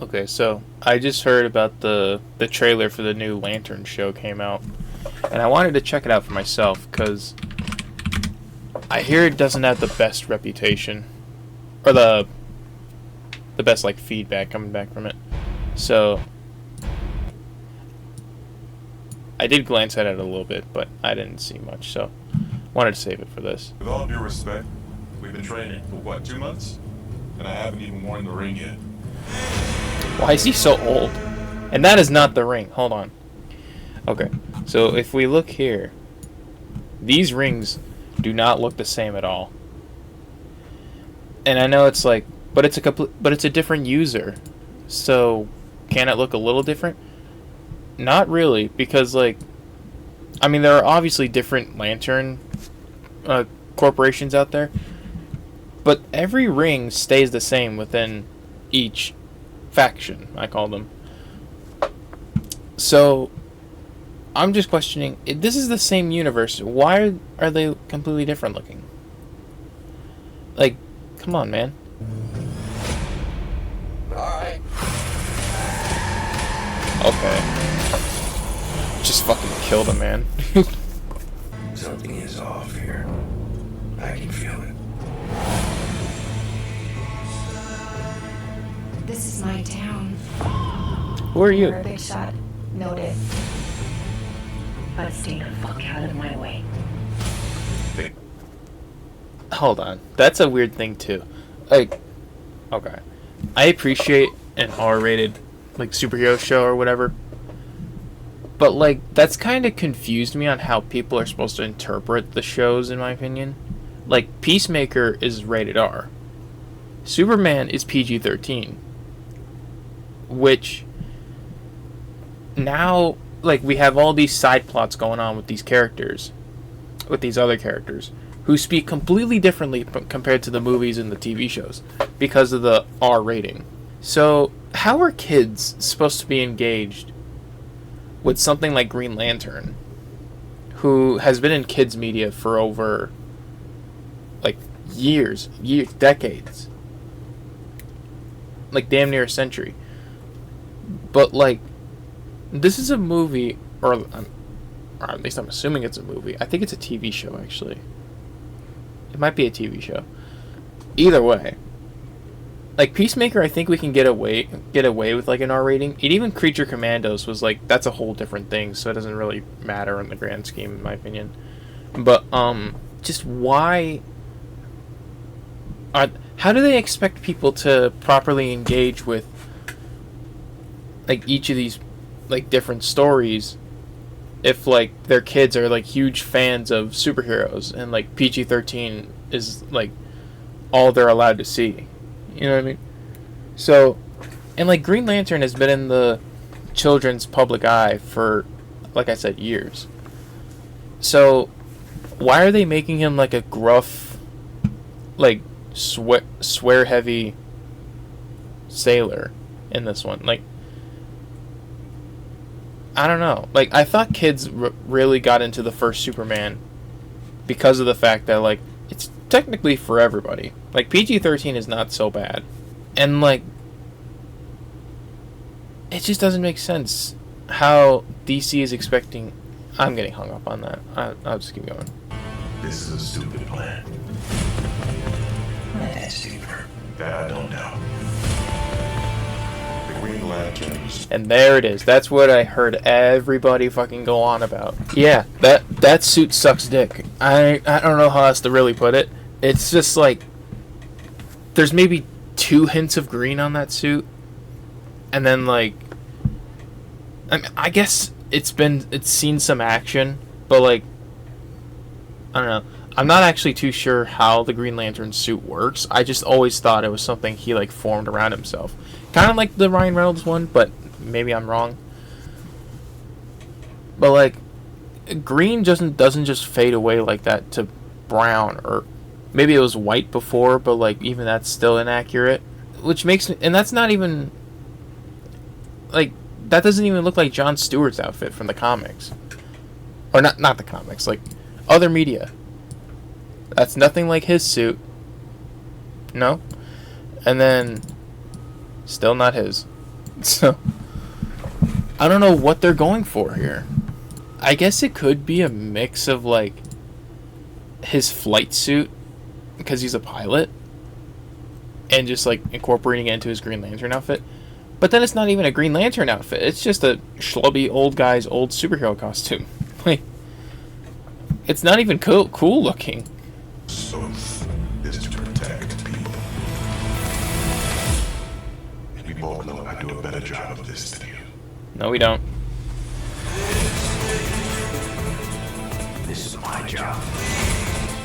Okay, so I just heard about the trailer for the new Lantern show came out, and I wanted to check it out for myself because I hear it doesn't have the best reputation or the best like feedback coming back from it. So I did glance at it a little bit, but I didn't see much. So wanted to save it for this. With all due respect, we've been training for what, 2 months? And I haven't even worn the ring yet. Why is he so old? And that is not the ring. Hold on. Okay, so if we look here, these rings do not look the same at all. And I know it's like, but it's a different user. So can it look a little different? Not really, because like, I mean, there are obviously different lantern corporations out there, but every ring stays the same within each faction, I call them. So I'm just questioning, this is the same universe, why are they completely different looking? Like, come on, man. Alright. Okay. Just fucking killed him, man. Something is off here. I can feel it. This is my town. Who are You're a you? big shot. Noted. But stay the fuck out of my way. Hold on. That's a weird thing, too. Like, okay. I appreciate an R-rated, like, superhero show or whatever. But, like, that's kind of confused me on how people are supposed to interpret the shows, in my opinion. Like, Peacemaker is rated R. Superman is PG-13. Which, now, like, we have all these side plots going on with these characters. With these other characters. Who speak completely differently compared to the movies and the TV shows. Because of the R rating. So, how are kids supposed to be engaged with something like Green Lantern, who has been in kids media for over like years, decades, like damn near a century. But like, this is a movie, or at least I'm assuming it's a movie. I think it's a TV show actually. It might be a TV show. Either way, like Peacemaker, I think we can get away with like an R rating. And even Creature Commandos was like, that's a whole different thing, so it doesn't really matter in the grand scheme, in my opinion. But just why? How do they expect people to properly engage with like each of these like different stories if like their kids are like huge fans of superheroes and like PG-13 is like all they're allowed to see? You know what I mean? So, and like Green Lantern has been in the children's public eye for, like I said, years. So, why are they making him like a gruff, like swear heavy sailor in this one? Like, I don't know. Like, I thought kids really got into the first Superman because of the fact that like it's technically for everybody. Like, PG-13 is not so bad. And, like, it just doesn't make sense how DC is expecting... I'm getting hung up on that. I'll just keep going. This is a stupid plan. That's stupid. That I don't know. The Green Lanterns. And there it is. That's what I heard everybody fucking go on about. Yeah, that suit sucks dick. I don't know how else to really put it. It's just like... There's maybe 2 hints of green on that suit. And then, like... I guess it's seen some action. But, like... I don't know. I'm not actually too sure how the Green Lantern suit works. I just always thought it was something he, like, formed around himself. Kind of like the Ryan Reynolds one, but maybe I'm wrong. But, like... Green doesn't just fade away like that to brown, or... Maybe it was white before, but like even that's still inaccurate. Which makes me, and that's not even like, that doesn't even look like Jon Stewart's outfit from the comics. Or not the comics, like other media. That's nothing like his suit. No? And then still not his. So, I don't know what they're going for here. I guess it could be a mix of, like, his flight suit, because he's a pilot, and just, like, incorporating it into his Green Lantern outfit. But then it's not even a Green Lantern outfit. It's just a schlubby old guy's old superhero costume. Like, it's not even cool looking. Soth is to protect people. And we both know I do a better job of this than you. No, we don't. This is my job.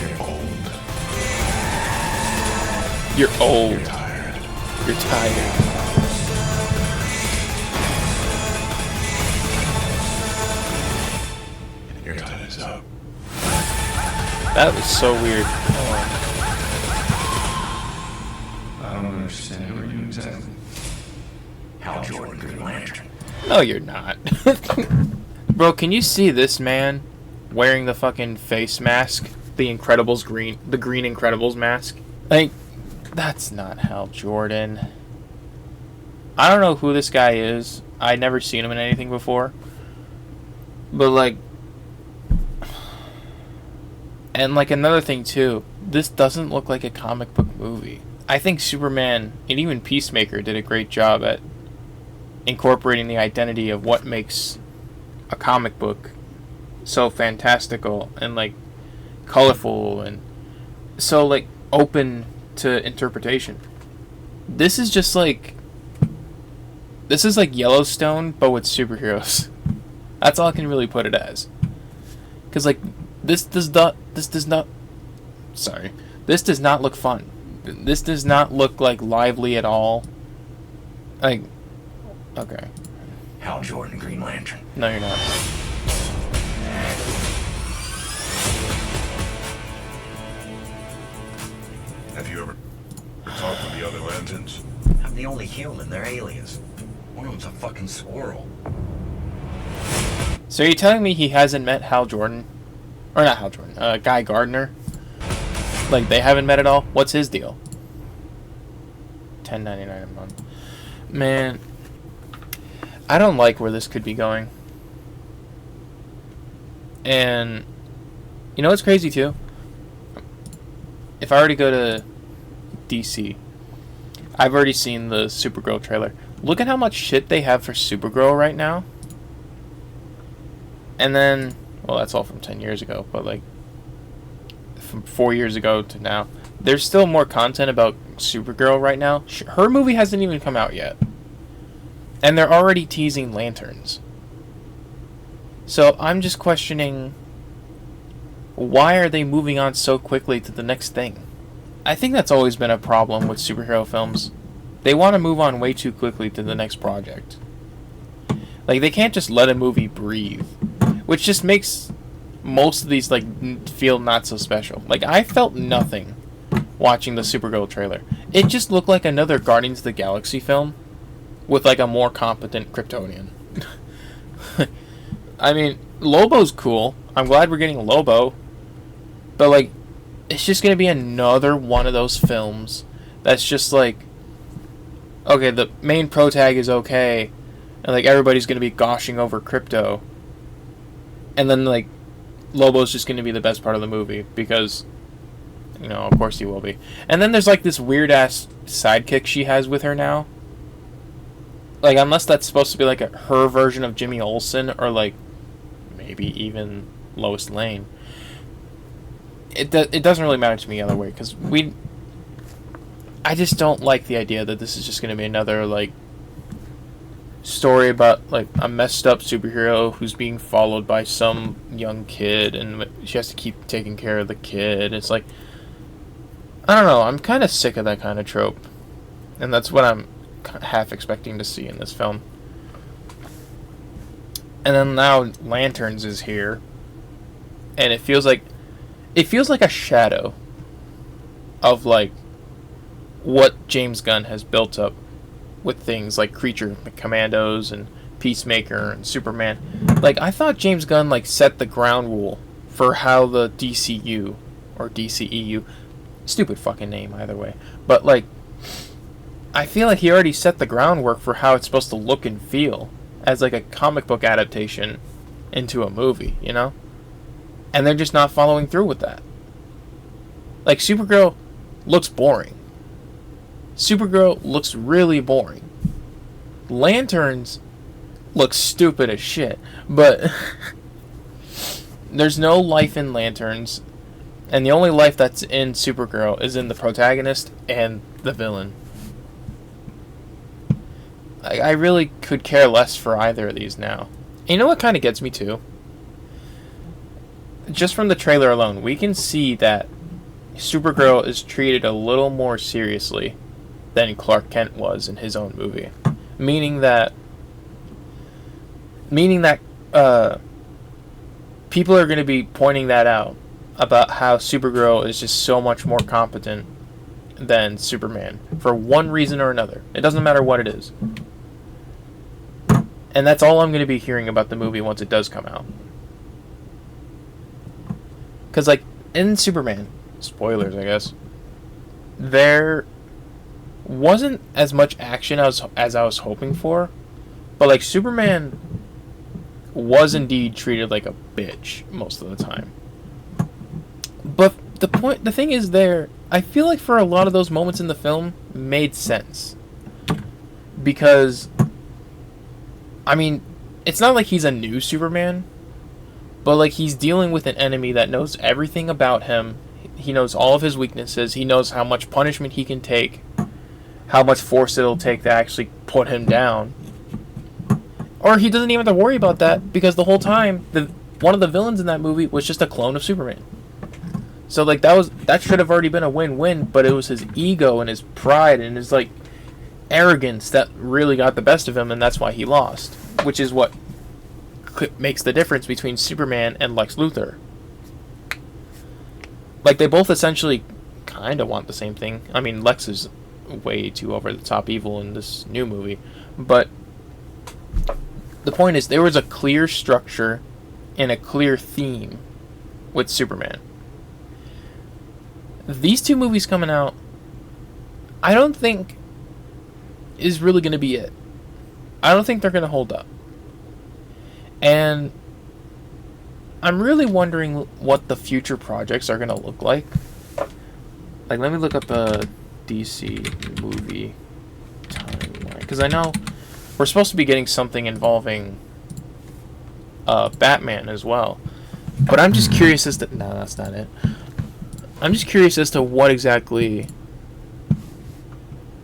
You're old. You're old. You're tired. You're tired. Your time is up. That was so weird. I don't understand who are you exactly? Hal Jordan, Green Lantern. No, you're not. Bro, can you see this man wearing the fucking face mask? The Green Incredibles mask? Like, that's not Hal Jordan. I don't know who this guy is. I'd never seen him in anything before. But, like... And, like, another thing, too. This doesn't look like a comic book movie. I think Superman, and even Peacemaker, did a great job at incorporating the identity of what makes a comic book so fantastical and, like, colorful and so, like, open to interpretation. This is just like... This is like Yellowstone, but with superheroes. That's all I can really put it as. Because, like, this does not look fun. This does not look, like, lively at all. Like, okay. Hal Jordan, Green Lantern. No, you're not. Have you ever talked to the other lanterns? I'm the only human. They're aliens. One of them's a fucking squirrel. So you're telling me he hasn't met Hal Jordan? Or not Hal Jordan, Guy Gardner? Like, they haven't met at all? What's his deal? $10.99 a month. Man, I don't like where this could be going. And, you know what's crazy, too? If I were to go to DC, I've already seen the Supergirl trailer. Look at how much shit they have for Supergirl right now. And then, well, that's all from 10 years ago, but, like, from 4 years ago to now, there's still more content about Supergirl right now. Her movie hasn't even come out yet. And they're already teasing lanterns. So I'm just questioning, why are they moving on so quickly to the next thing? I think that's always been a problem with superhero films. They want to move on way too quickly to the next project. Like, they can't just let a movie breathe. Which just makes most of these, like, feel not so special. Like, I felt nothing watching the Supergirl trailer. It just looked like another Guardians of the Galaxy film with, like, a more competent Kryptonian. I mean, Lobo's cool. I'm glad we're getting Lobo. But, like, it's just going to be another one of those films that's just, like, okay, the main protag is okay, and, like, everybody's going to be gushing over Krypto. And then, like, Lobo's just going to be the best part of the movie, because, you know, of course he will be. And then there's, like, this weird-ass sidekick she has with her now. Like, unless that's supposed to be, like, her version of Jimmy Olsen, or, like, maybe even Lois Lane. It doesn't really matter to me either way, because I just don't like the idea that this is just going to be another, like, story about, like, a messed up superhero who's being followed by some young kid, and she has to keep taking care of the kid. It's like, I don't know, I'm kind of sick of that kind of trope, and that's what I'm half expecting to see in this film. And then now Lanterns is here, and it feels like a shadow of, like, what James Gunn has built up with things like Creature Commandos and Peacemaker and Superman. Like, I thought James Gunn, like, set the ground rule for how the DCU, or DCEU, stupid fucking name either way, but, like, I feel like he already set the groundwork for how it's supposed to look and feel as like a comic book adaptation into a movie, you know? And they're just not following through with that. Like, Supergirl looks boring. Supergirl looks really boring. Lanterns look stupid as shit, but there's no life in Lanterns, and the only life that's in Supergirl is in the protagonist and the villain. I really could care less for either of these now. And you know what kind of gets me too? Just from the trailer alone, we can see that Supergirl is treated a little more seriously than Clark Kent was in his own movie. Meaning that people are going to be pointing that out about how Supergirl is just so much more competent than Superman for one reason or another. It doesn't matter what it is. And that's all I'm going to be hearing about the movie once it does come out. Because, like, in Superman, spoilers, I guess, there wasn't as much action as I was hoping for. But, like, Superman was indeed treated like a bitch most of the time. But the thing is there, I feel like for a lot of those moments in the film made sense. Because, I mean, it's not like he's a new Superman, but like he's dealing with an enemy that knows everything about him. He knows all of his weaknesses. He knows how much punishment he can take, how much force it'll take to actually put him down. Or he doesn't even have to worry about that because the whole time, one of the villains in that movie was just a clone of Superman. So like that should have already been a win-win, but it was his ego and his pride and his like arrogance that really got the best of him, and that's why he lost. Which is what makes the difference between Superman and Lex Luthor. Like they both essentially kind of want the same thing. I mean, Lex is way too over the top evil in this new movie, but the point is there was a clear structure and a clear theme with Superman. These two movies coming out, I don't think is really going to be it. I don't think they're going to hold up. And I'm really wondering what the future projects are going to look like. Like, let me look up a DC movie timeline. Because I know we're supposed to be getting something involving Batman as well. But I'm just curious as to... No, that's not it. I'm just curious as to what exactly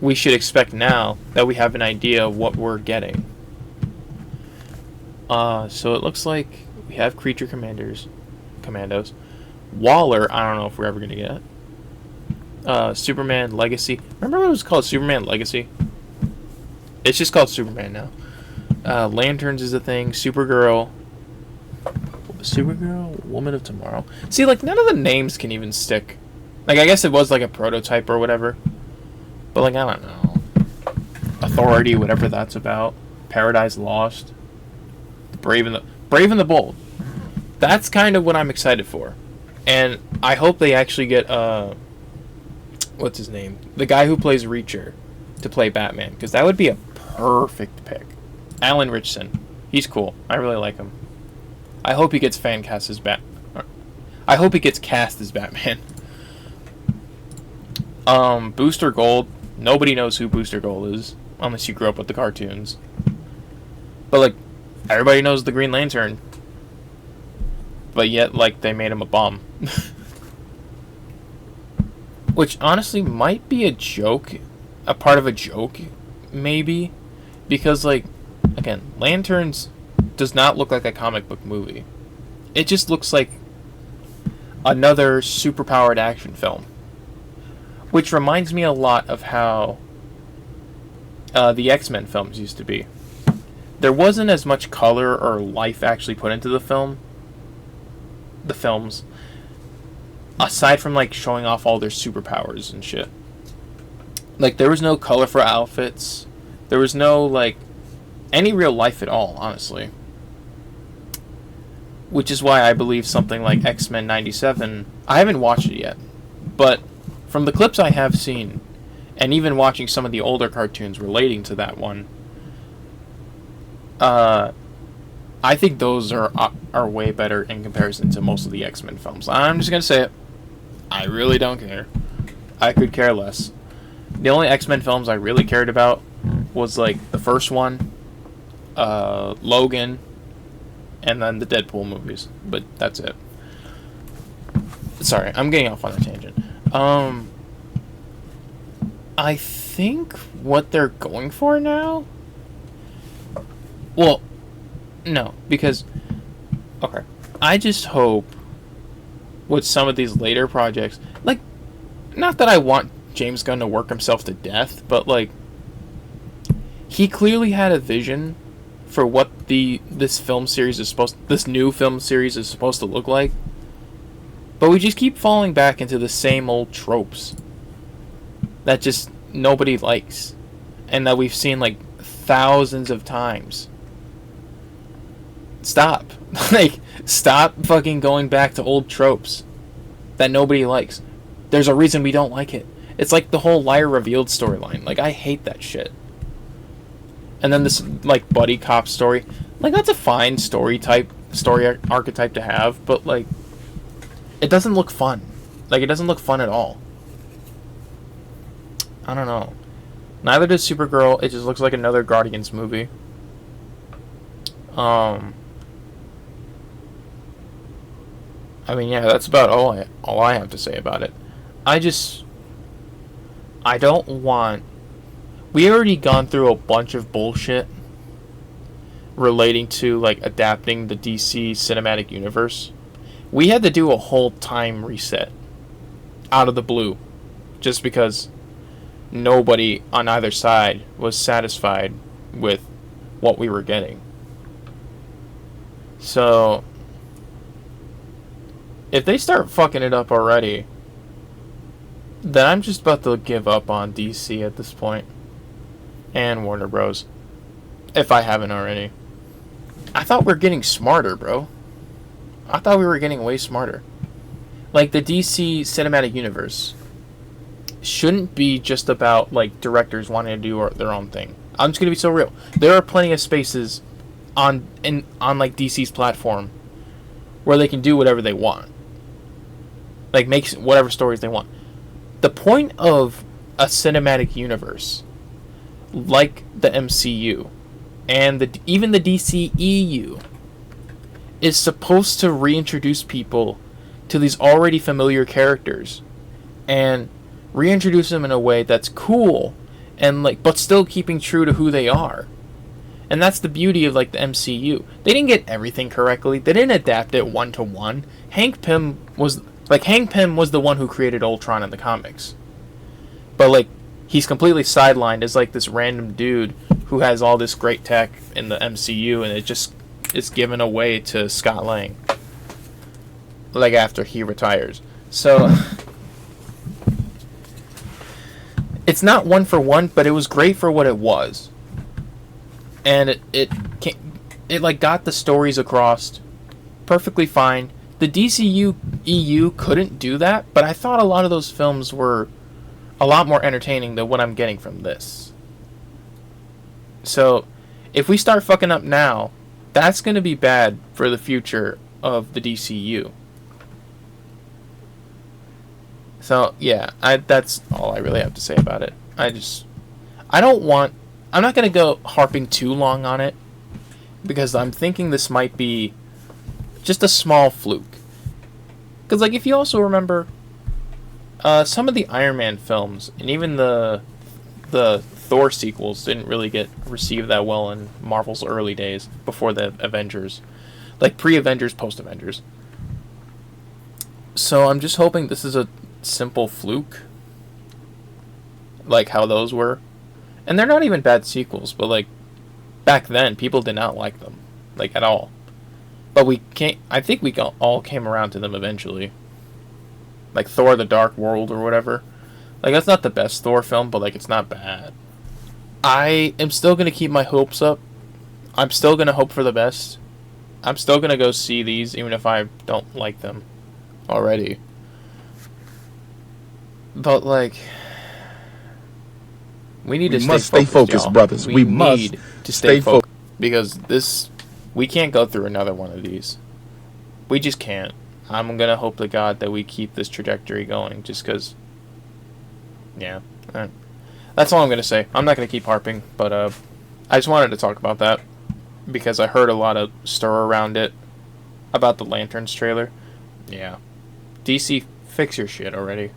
we should expect now that we have an idea of what we're getting. So it looks like we have Creature Commandos. Waller, I don't know if we're ever going to get. Superman Legacy. Remember when it was called Superman Legacy? It's just called Superman now. Lanterns is a thing. Supergirl, Woman of Tomorrow. See, like, none of the names can even stick. Like, I guess it was like a prototype or whatever. But, like, I don't know. Authority, whatever that's about. Paradise Lost. Brave and the Bold. That's kind of what I'm excited for. And I hope they actually get, what's his name? The guy who plays Reacher to play Batman. Because that would be a perfect pick. Alan Ritchson. He's cool. I really like him. I hope he gets cast as Batman. Booster Gold. Nobody knows who Booster Gold is unless you grew up with the cartoons. But like, everybody knows the Green Lantern. But yet, like, they made him a bum. Which honestly might be a joke, a part of a joke, maybe, because like, again, Lanterns does not look like a comic book movie. It just looks like another superpowered action film. Which reminds me a lot of how the X-Men films used to be. There wasn't as much color or life actually put into the films, aside from like showing off all their superpowers and shit. Like, there was no colorful outfits. There was no like any real life at all, honestly. Which is why I believe something like X-Men 97, I haven't watched it yet, but from the clips I have seen and even watching some of the older cartoons relating to that one, I think those are way better in comparison to most of the X-Men films. I'm just gonna say it. I really don't care. I could care less. The only X-Men films I really cared about was like the first one, Logan, and then the Deadpool movies. But that's it. Sorry, I'm getting off on a tangent. I think what they're going for now. Well, no, because okay, I just hope with some of these later projects, like, not that I want James Gunn to work himself to death, but like, he clearly had a vision for what this new film series is supposed to look like, but we just keep falling back into the same old tropes that just nobody likes, and that we've seen like thousands of times. Stop. Like, stop fucking going back to old tropes that nobody likes. There's a reason we don't like it. It's like the whole Liar Revealed storyline. Like, I hate that shit. And then this, like, buddy cop story. Like, that's a fine story archetype to have, but, like, it doesn't look fun. Like, it doesn't look fun at all. I don't know. Neither does Supergirl. It just looks like another Guardians movie. I mean, yeah, that's about all I have to say about it. I don't want... We already gone through a bunch of bullshit relating to, like, adapting the DC cinematic universe. We had to do a whole time reset out of the blue just because nobody on either side was satisfied with what we were getting. So, if they start fucking it up already, then I'm just about to give up on DC at this point. And Warner Bros. If I haven't already. I thought we were getting smarter, bro. I thought we were getting way smarter. Like, the DC cinematic universe shouldn't be just about, like, directors wanting to do their own thing. I'm just gonna be so real. There are plenty of spaces on like DC's platform where they can do whatever they want. Like, make whatever stories they want. The point of a cinematic universe, like the MCU, and even the DCEU, is supposed to reintroduce people to these already familiar characters, and reintroduce them in a way that's cool, and like, but still keeping true to who they are. And that's the beauty of, like, the MCU. They didn't get everything correctly. They didn't adapt it one-to-one. Hank Pym was the one who created Ultron in the comics. But, like, he's completely sidelined as, like, this random dude who has all this great tech in the MCU, and it just is given away to Scott Lang. Like, after he retires. So, it's not one for one, but it was great for what it was. And it like got the stories across perfectly fine. The DCU EU couldn't do that, but I thought a lot of those films were a lot more entertaining than what I'm getting from this. So, if we start fucking up now, that's going to be bad for the future of the DCU. So, yeah, that's all I really have to say about it. I'm not going to go harping too long on it, because I'm thinking this might be just a small fluke. Because, like, if you also remember, some of the Iron Man films, and even the Thor sequels didn't really get received that well in Marvel's early days, before the Avengers. Like, pre-Avengers, post-Avengers. So I'm just hoping this is a simple fluke, like how those were. And they're not even bad sequels, but, like, back then, people did not like them, like, at all. But I think we all came around to them eventually. Like, Thor: The Dark World or whatever. Like, that's not the best Thor film, but, like, it's not bad. I am still going to keep my hopes up. I'm still going to hope for the best. I'm still going to go see these, even if I don't like them already. But, like, We need We to must stay stay focused, y'all. brothers. We must need to stay stay focused because we can't go through another one of these. We just can't. I'm gonna hope to God that we keep this trajectory going, just because. Yeah, that's all I'm gonna say. I'm not gonna keep harping, but I just wanted to talk about that because I heard a lot of stir around it about the Lanterns trailer. Yeah, DC, fix your shit already.